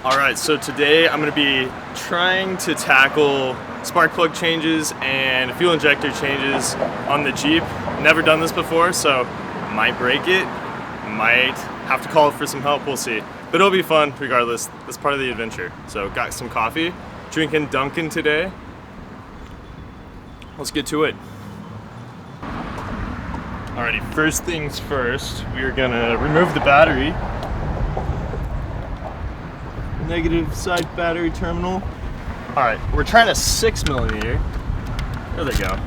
Alright, so today I'm going to be trying to tackle spark plug changes and fuel injector changes on the Jeep. Never done this before, so might break it, might have to call for some help, we'll see. But it'll be fun regardless, that's part of the adventure. So got some coffee, drinking Dunkin' today. Let's get to it. Alrighty, first things first, we are going to remove the battery. Negative side battery terminal. Alright, we're trying a 6mm. There they go.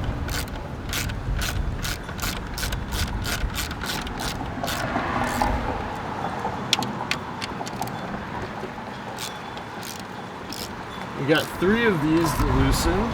We got 3 of these to loosen.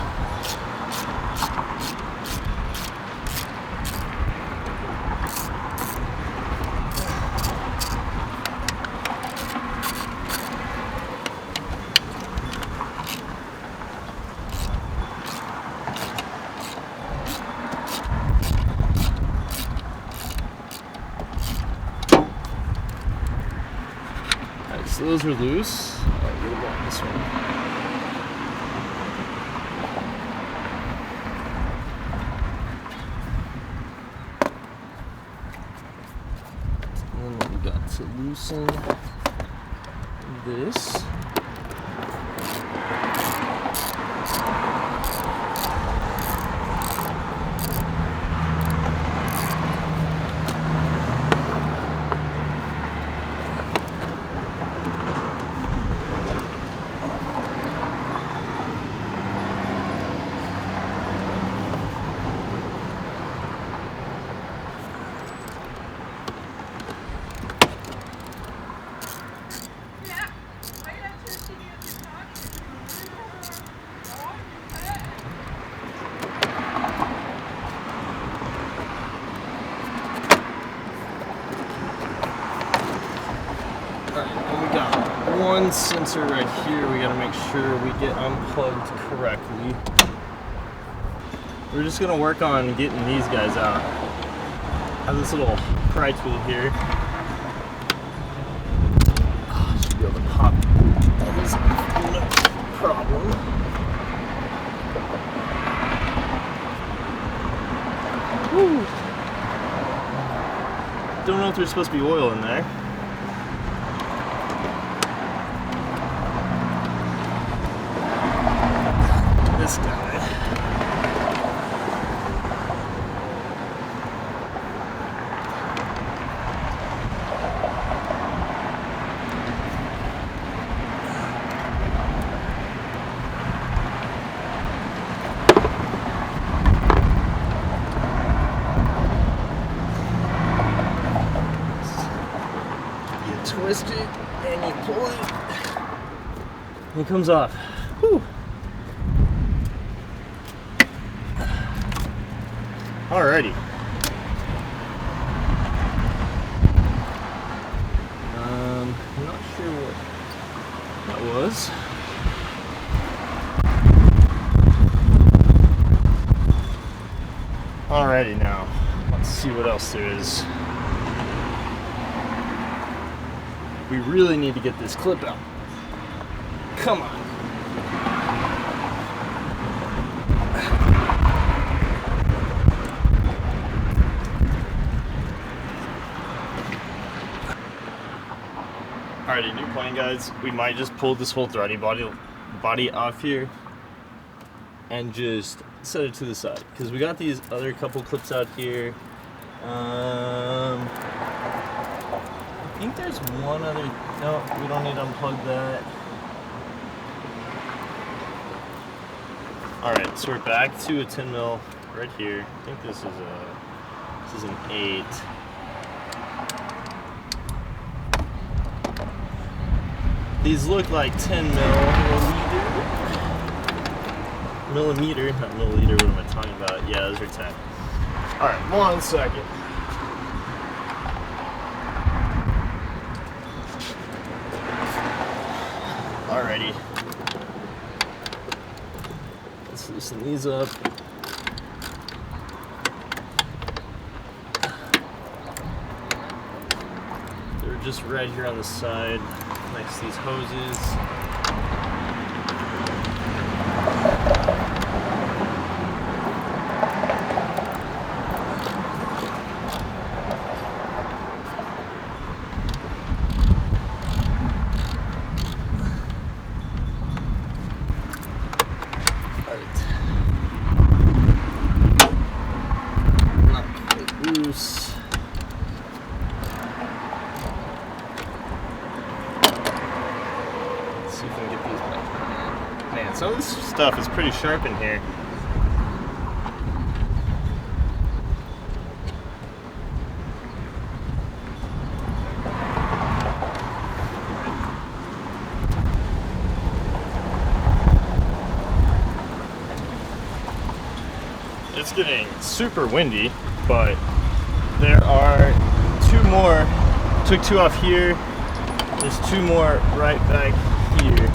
So those are loose. Alright, what about this one? And then we got to loosen this. One sensor right here, we gotta make sure we get unplugged correctly. We're just gonna work on getting these guys out. I have this little pry tool here. Should be able to pop these, no problem. Woo. Don't know if there's supposed to be oil in there. This guy. You twist it and you pull it. It comes off. Whew. Alrighty. I'm not sure what that was. Alrighty, now let's see what else there is. We really need to get this clip out. Come on. Alrighty, new plan, guys. We might just pull this whole threading body off here and just set it to the side because we got these other couple clips out here. I think there's one other. No, we don't need to unplug that. Alright, so we're back to a 10mm right here. I think this is an 8. These look like 10 millimeter, not milliliter, what am I talking about? Yeah, those are 10. Alright, 1 second. Alrighty. Let's loosen these up. They're just right here on the side. Next, these hoses. Loose. Let's see if we can get these back. Man, some of this stuff is pretty sharp in here. It's getting super windy, but there are two more. Took two off here. There's two more right back here.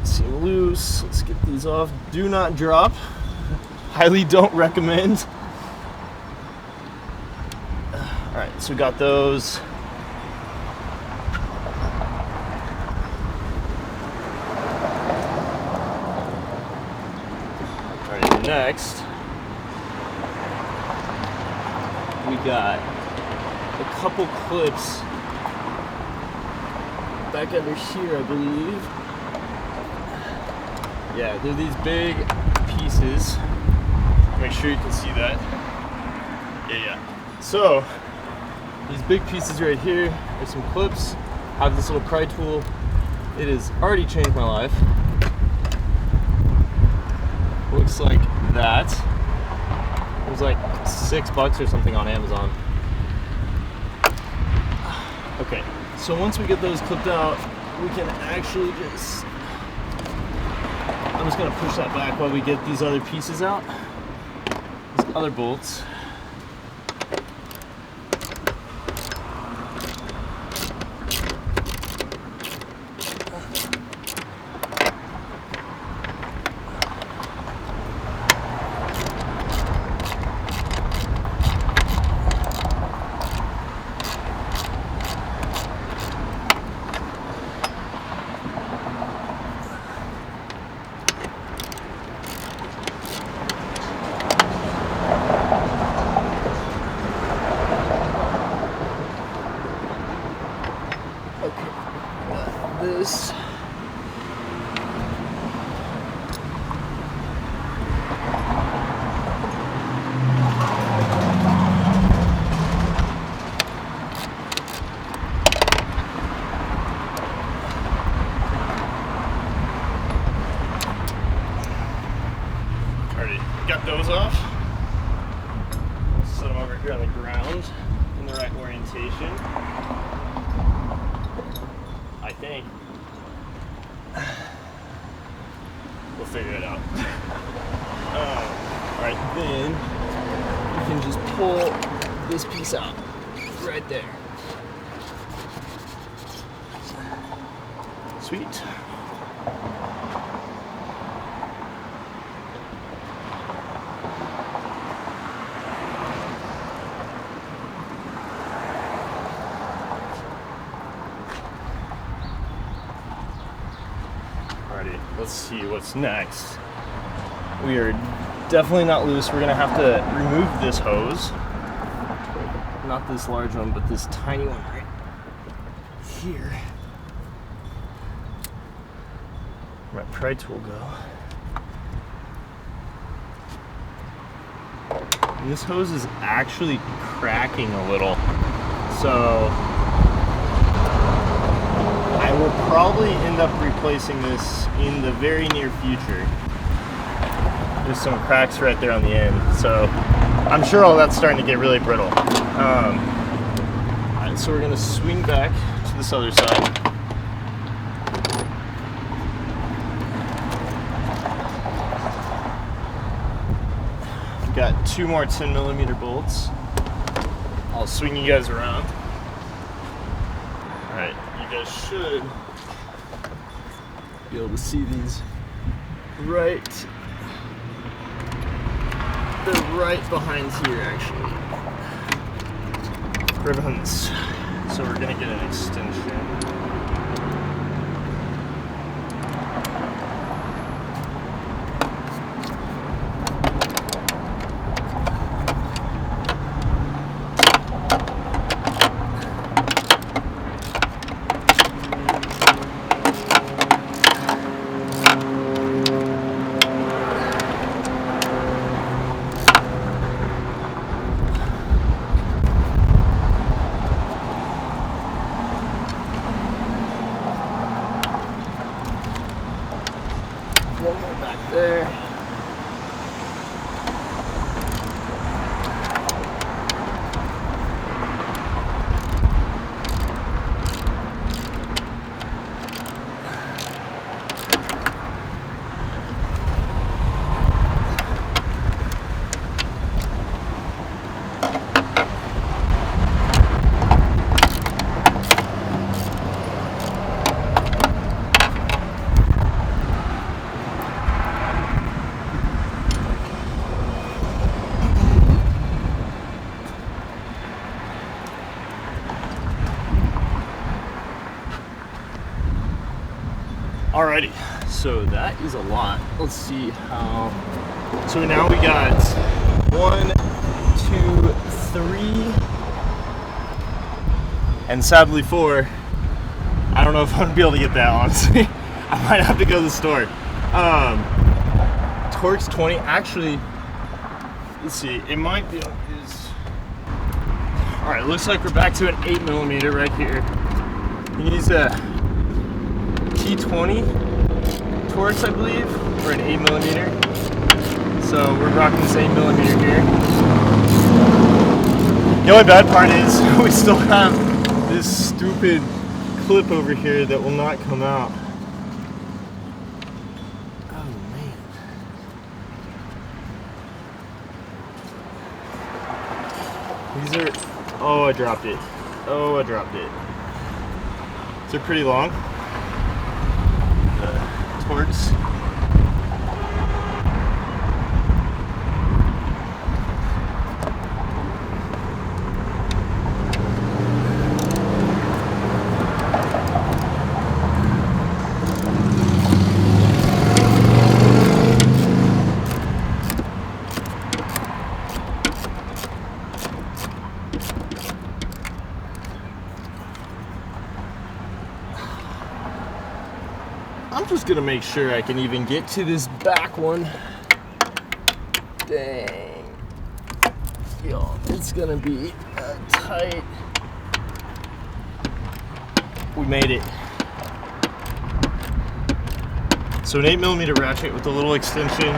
Seem loose. Let's get these off. Do not drop. Highly don't recommend. Alright, so we got those. Alright, next we got a couple clips back under here, I believe. Yeah, they're these big pieces. Make sure you can see that. Yeah. So, these big pieces right here are some clips. I have this little pry tool. It has already changed my life. Looks like that. It was like $6 or something on Amazon. Okay, so once we get those clipped out, we can actually just... I'm just gonna push that back while we get these other pieces out. These other bolts. This. Already got those off. Set them over here on the ground in the right orientation. I think. We'll figure it out. Alright, then we can just pull this piece out right there. Sweet. Let's see what's next. We are definitely not loose. We're gonna have to remove this hose. Not this large one, but this tiny one right here. Where my pry tool go. And this hose is actually cracking a little. So I will probably end up replacing this in the very near future. There's some cracks right there on the end, so I'm sure all that's starting to get really brittle. Alright, so we're going to swing back to this other side. We've got two more 10mm bolts. I'll swing you guys around. Alright, you guys should be able to see these right. They're right behind here, actually. Right behind this. So we're gonna get an extension. One more back there. Alrighty, so that is a lot. Let's see how. So now we got 1, 2, 3, and sadly 4. I don't know if I'm gonna be able to get that, honestly. I might have to go to the store. Torque's 20. Actually, let's see. It might be. All right, looks like we're back to an 8mm right here. He needs a T20 Torx, I believe, or an 8mm. So we're rocking this 8mm here. The only bad part is we still have this stupid clip over here that will not come out. Oh man. These are, oh, I dropped it. Oh, I dropped it. They're pretty long. Torx. I'm just gonna make sure I can even get to this back one. Dang. Yo, it's gonna be tight. We made it. So an 8mm ratchet with a little extension.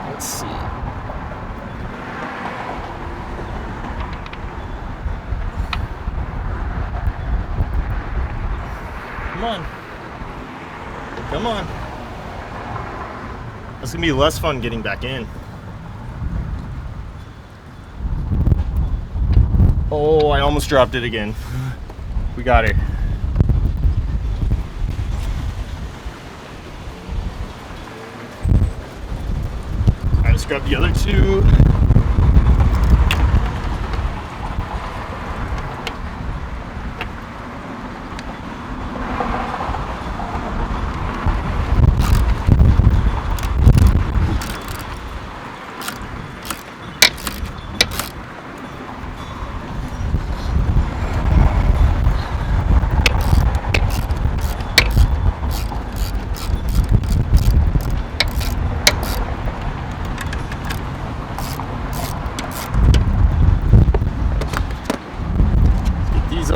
Let's see. Come on. Come on. It's gonna be less fun getting back in. Oh, I almost dropped it again. We got it. Alright, let's grab the other two.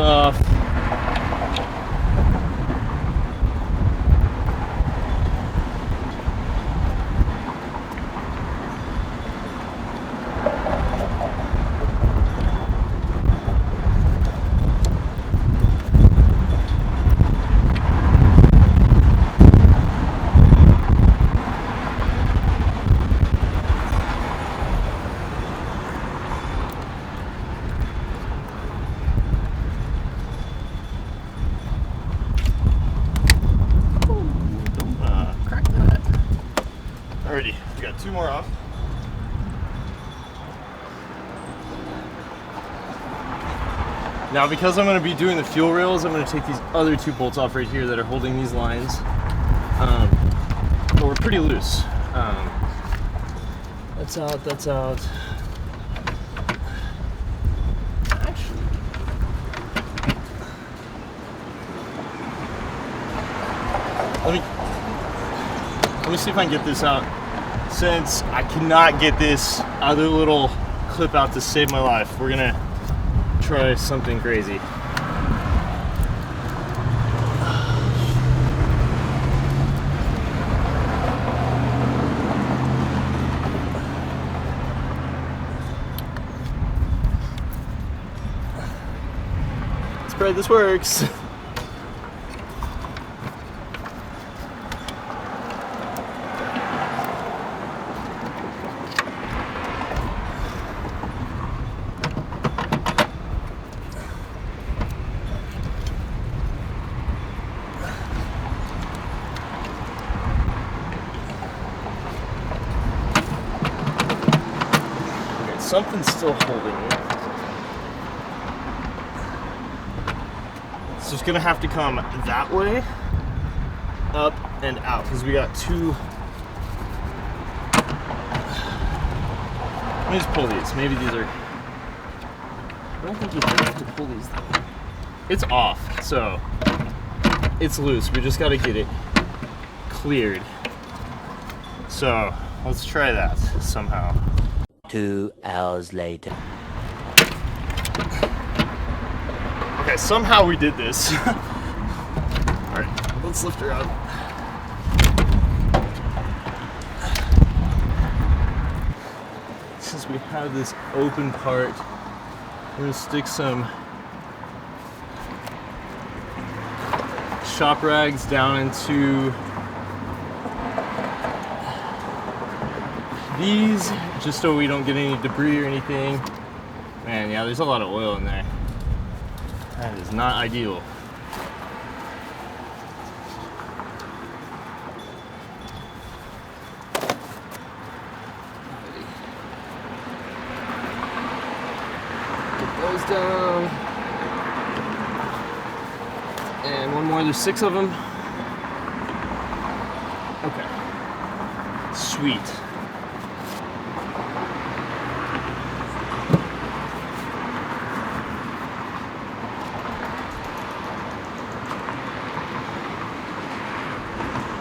Off. 2 more off. Now, because I'm going to be doing the fuel rails, I'm going to take these other 2 bolts off right here that are holding these lines. But we're pretty loose. That's out, that's out. Actually, let me see if I can get this out. Since I cannot get this other little clip out to save my life, we're gonna try something crazy. Let's pray this works. Something's still holding it. So it's gonna have to come that way, up and out, because we got 2. Let me just pull these. Maybe these are. I don't think you have to pull these though. It's off, so it's loose. We just gotta get it cleared. So let's try that somehow. 2 hours later. Okay, somehow we did this. Alright, let's lift her up. Since we have this open part, we're gonna stick some shop rags down into these, just so we don't get any debris or anything. Man, yeah, there's a lot of oil in there. That is not ideal. Get those down. And one more, there's 6 of them. Okay. Sweet.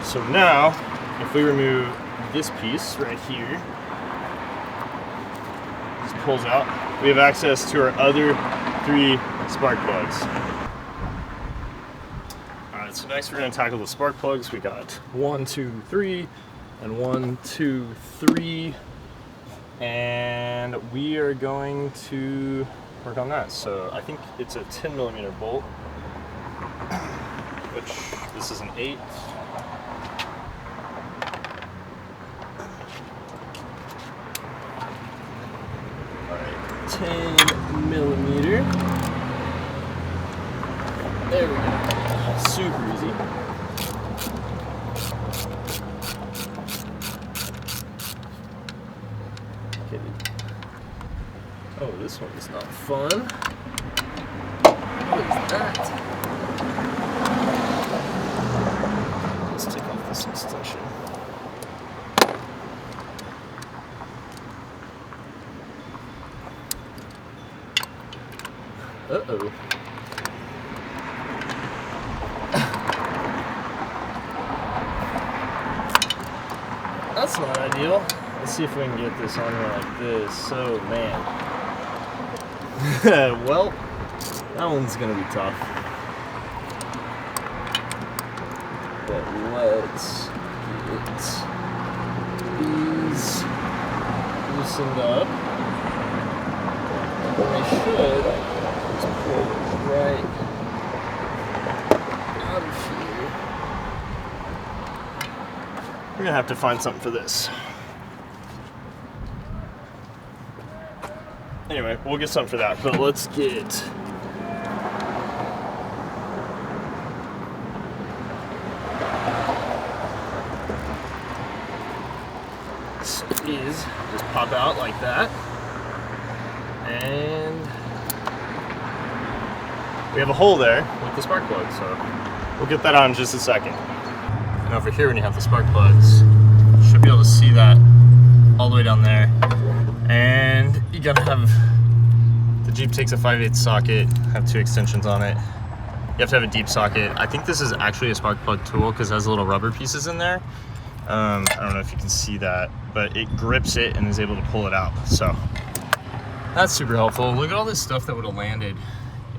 So now, if we remove this piece right here, this pulls out, we have access to our other 3 spark plugs. Alright, so next we're going to tackle the spark plugs. We got 1, 2, 3, and 1, 2, 3, and we are going to work on that. So I think it's a 10mm bolt, which this is an 8. $10mm. There we go. Super easy. Okay. Oh, this one is not fun. What is that? Let's take off this extension. Uh-oh. That's not ideal. Let's see if we can get this on here like this. So, man. Well, that one's gonna be tough. But let's get these loosened up. And they should pull right out of here. We're gonna have to find something for this. Anyway, we'll get something for that, but let's get pop out like that. And we have a hole there with the spark plug, so we'll get that on in just a second. And over here, when you have the spark plugs, you should be able to see that all the way down there. And you gotta have, the Jeep takes a 5/8 socket, have 2 extensions on it. You have to have a deep socket. I think this is actually a spark plug tool because it has little rubber pieces in there. I don't know if you can see that, but it grips it and is able to pull it out. So that's super helpful. Look at all this stuff that would have landed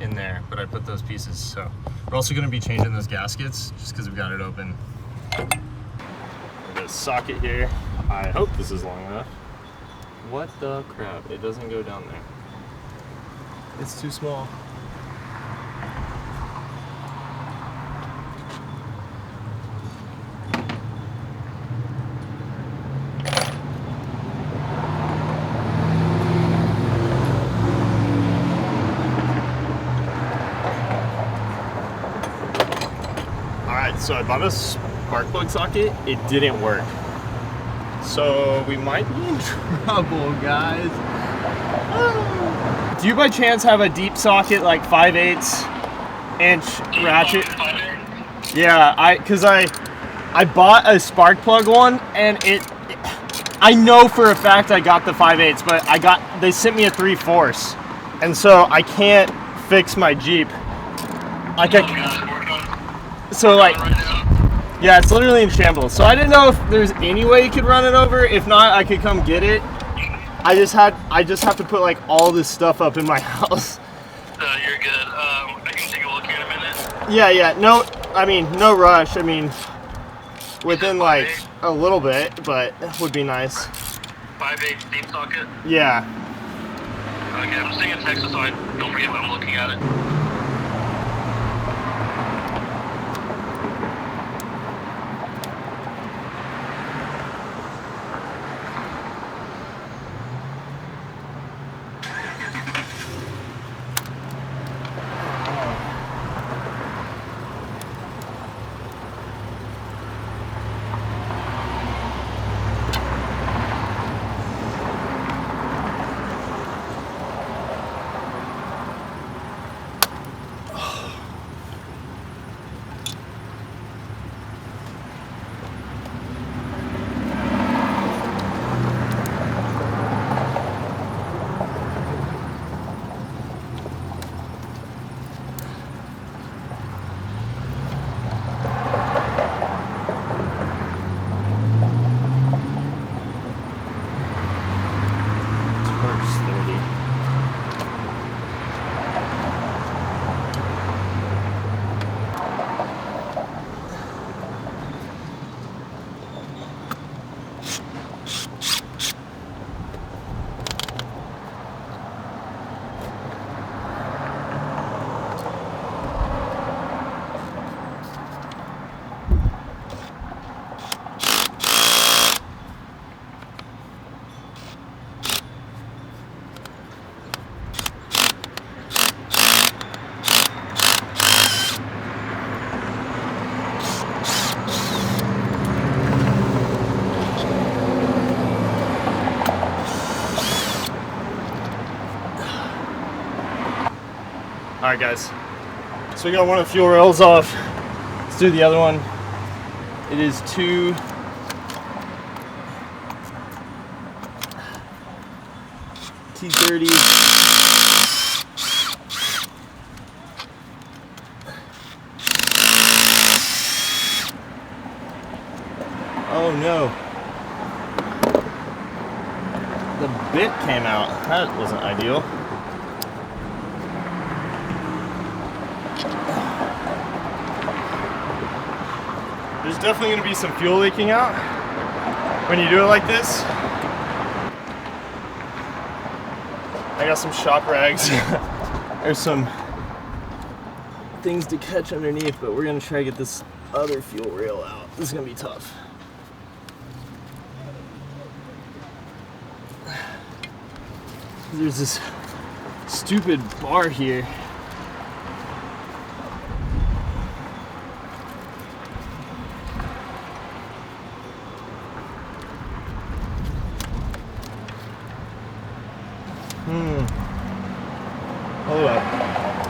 in there, but I put those pieces. So we're also going to be changing those gaskets just because we've got it open. There's a socket here. I hope this is long enough. What the crap? It doesn't go down there. It's too small. So I bought a spark plug socket, it didn't work. So we might be in trouble, guys. Do you by chance have a deep socket, like 5/8 inch ratchet? Yeah, cause I bought a spark plug one and I know for a fact I got the 5/8, but they sent me a 3/4, and so I can't fix my Jeep. Like So like, yeah, it's literally in shambles. So I didn't know if there's any way you could run it over. If not, I could come get it. I just have to put like all this stuff up in my house. You're good. I can take a look here in a minute. Yeah. No, I mean, no rush. I mean, within like a little bit, but it would be nice. 5/8 deep socket? Yeah. Okay, I'm just taking a text so I don't forget when I'm looking at it. All right, guys. So we got one of the fuel rails off. Let's do the other one. It is 2 T30. Oh no. The bit came out. That wasn't ideal. There's definitely going to be some fuel leaking out when you do it like this. I got some shop rags. There's some things to catch underneath, but we're going to try to get this other fuel rail out. This is going to be tough. There's this stupid bar here. Hold up.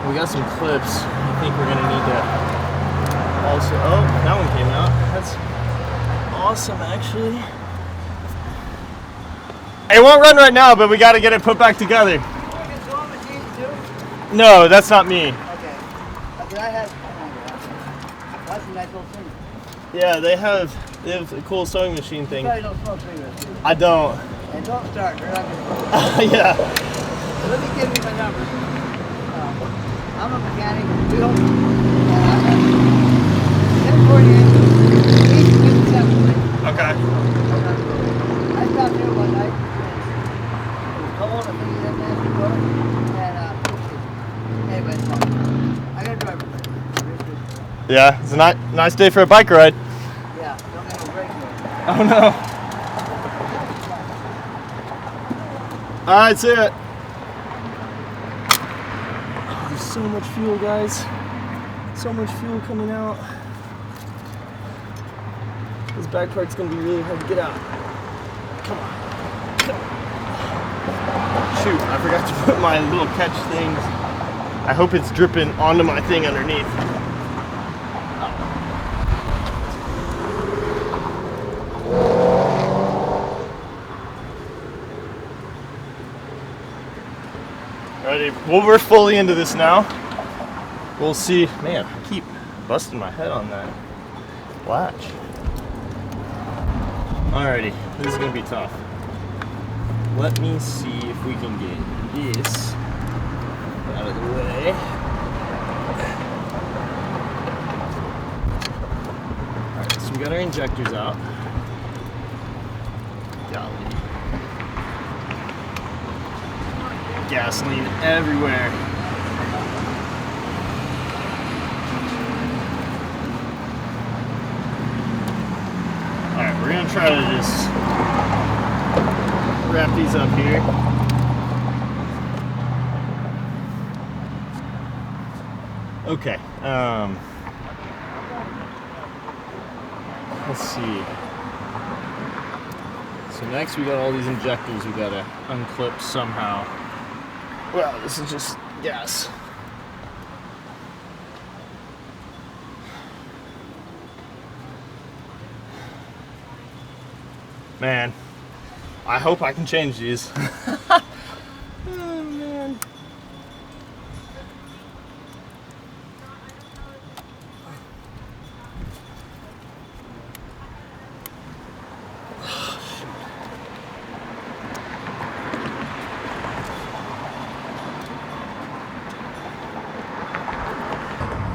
We got some clips. I think we're gonna need to also. Oh, that one came out. That's awesome, actually. It won't run right now, but we got to get it put back together. No, that's not me. Okay. But I have. That's a nice little thing. Yeah, they have a cool sewing machine thing. You probably don't smoke cigarettes. I don't. And don't start. They're not gonna Yeah. Let me give you my number. I'm a mechanic. We don't. 1048. Okay. I stopped here one night. It was cold. I think that nasty water. And anyway, I got a driver. Yeah, it's a nice day for a bike ride. Yeah, don't get no brake noise. Oh no. All right, see it. Oh, there's so much fuel, guys. So much fuel coming out. This back part's gonna be really hard to get out. Come on. Shoot, I forgot to put my little catch things. I hope it's dripping onto my thing underneath. Alrighty, well, we're fully into this now. We'll see. Man, I keep busting my head on that latch. Alrighty, this is gonna be tough. Let me see if we can get this out of the way. Alright, so we got our injectors out. Golly. Gasoline everywhere. Alright, we're gonna try to just wrap these up here. Okay, let's see. So next we got all these injectors we gotta unclip somehow. Well, this is just gas. Man, I hope I can change these. Oh, man.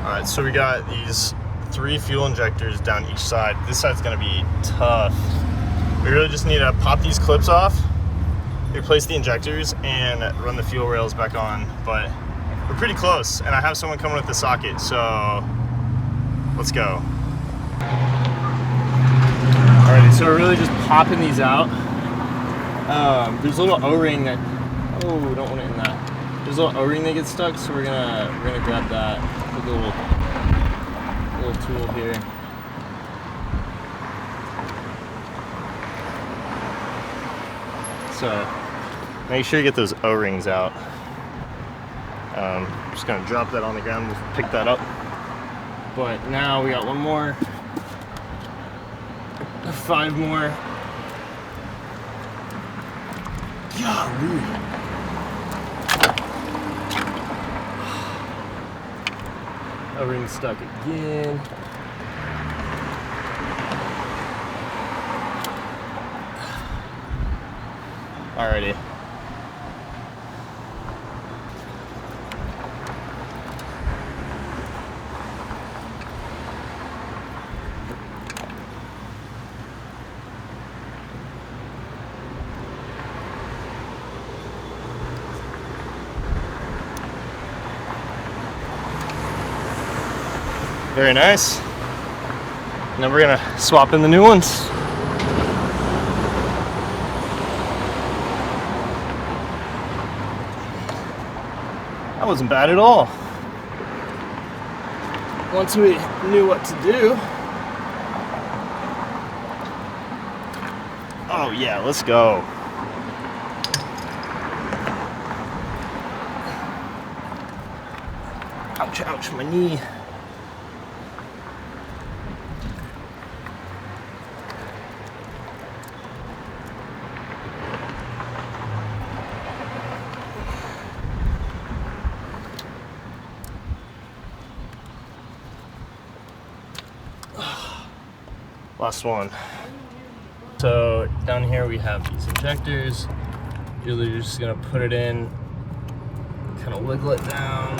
Alright, so we got these 3 fuel injectors down each side. This side's gonna be tough. We really just need to pop these clips off, replace the injectors, and run the fuel rails back on. But we're pretty close, and I have someone coming with the socket, so let's go. Alrighty, so we're really just popping these out. There's a little O-ring that, oh, don't want it in that. There's a little O-ring that gets stuck, so we're gonna grab that with a little tool here. So make sure you get those O-rings out. Just gonna drop that on the ground, we'll pick that up. But now we got 1 more, 5 more. Golly. O-ring stuck again. Alrighty. Very nice. Now we're gonna swap in the new ones. That wasn't bad at all. Once we knew what to do. Oh yeah, let's go. Ouch, ouch, my knee. Last one. So down here we have these injectors. You're just gonna put it in, kind of wiggle it down.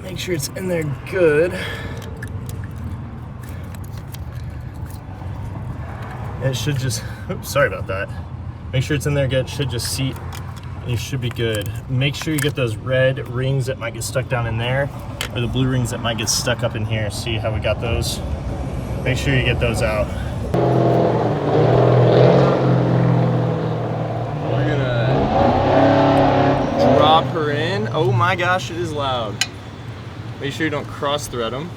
Make sure it's in there good. And it should just, oops, sorry about that. Make sure it's in there good, it should just seat. You should be good. Make sure you get those red rings that might get stuck down in there, or the blue rings that might get stuck up in here. See how we got those? Make sure you get those out. We're gonna drop her in. Oh my gosh, it is loud. Make sure you don't cross thread them.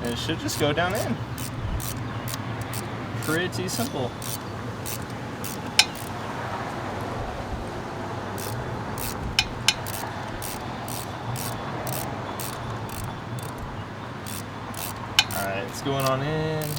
And it should just go down in. Pretty simple. Alright, it's going on in.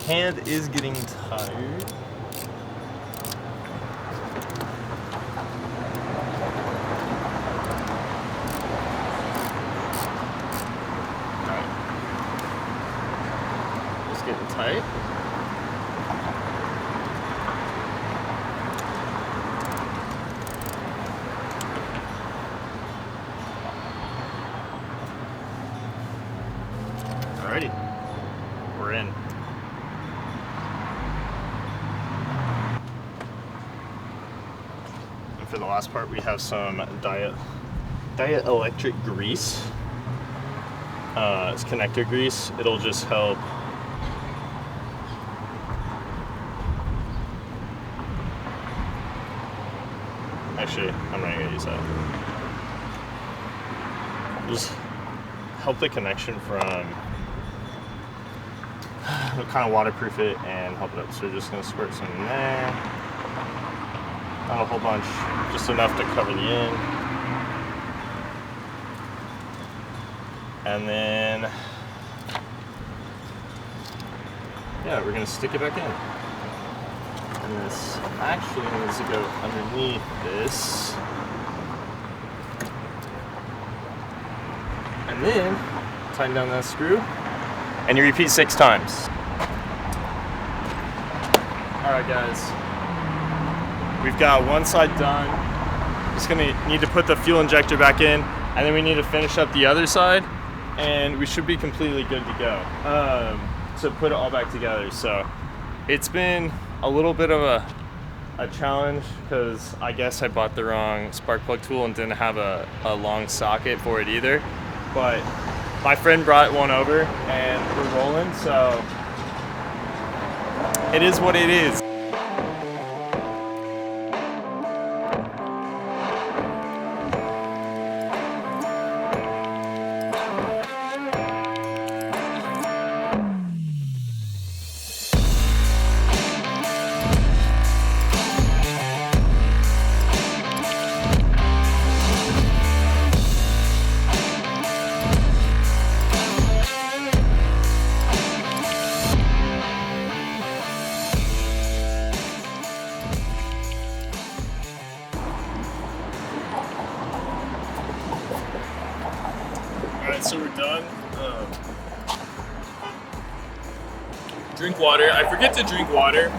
Hand is getting tired. Alright. Just getting tight. Alrighty. We're in. For the last part, we have some Diet Electric grease. It's connector grease. It'll just help. Actually, I'm not gonna use that. Just help the connection from kind of waterproof it and help it up. So we're just gonna squirt some in there. Not a whole bunch, just enough to cover the end. And then, yeah, we're gonna stick it back in. And this actually needs to go underneath this. And then, tighten down that screw, and you repeat 6 times. All right, guys. We've got one side done. Just gonna need to put the fuel injector back in, and then we need to finish up the other side, and we should be completely good to go. To put it all back together. So it's been a little bit of a challenge because I guess I bought the wrong spark plug tool and didn't have a long socket for it either. But my friend brought one over and we're rolling, so it is what it is. Alright, so we're done. Drink water. I forget to drink water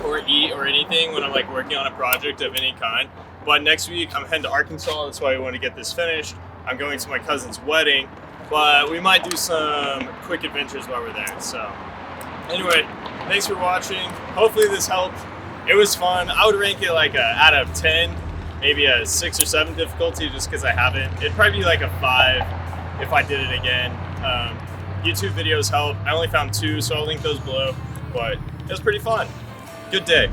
or eat or anything when I'm like working on a project of any kind. But next week I'm heading to Arkansas. That's why I want to get this finished. I'm going to my cousin's wedding, but we might do some quick adventures while we're there. So anyway, thanks for watching. Hopefully this helped. It was fun. I would rank it like out of 10, maybe a 6 or 7 difficulty, just because I haven't. It'd probably be like a 5 if I did it again. YouTube videos help. I only found 2, so I'll link those below, but it was pretty fun. Good day.